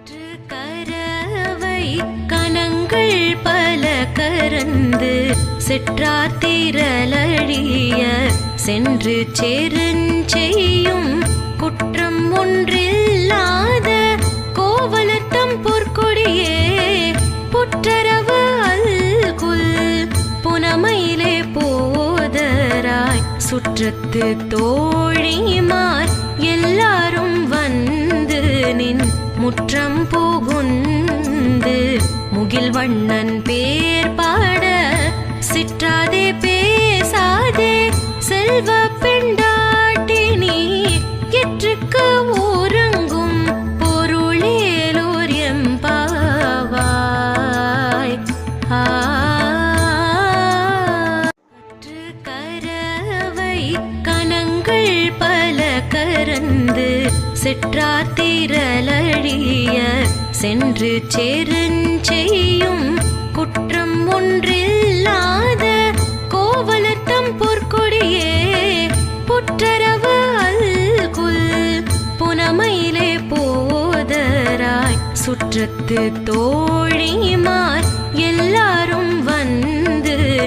கரவை கணங்கள் பல கரந்து செற்றார் திரளழிய சென்று சேருஞ்செய்யும் குற்றம் ஒன்றில்லாத கோவலத்தம் பொற்கொடியே புற்றரவு அல்குல் புனமையிலே போதராய் சுற்றத்து தோழிமார் எல்லாரும் வந்து நின் முற்றம் புகுந்து முகில் வண்ணன் பேர் பாட சிற்றாதே பேசாதே செல்வ பெண்டாட்டினி எற்றுக்கு ஊரங்கும் பொருளேலோர் எம்பாவாய். கரவை கணங்கள் பல கரந்து செற்றார் திரளழிய சென்று சேருஞ்செய்யும் குற்றம் ஒன்றில்லாத கோவலத்தம் பொற்கொடியே புற்றரவு அல்குல் புனமையிலே போதராய் சுற்றத்து தோழிமார் எல்லாரும் வந்து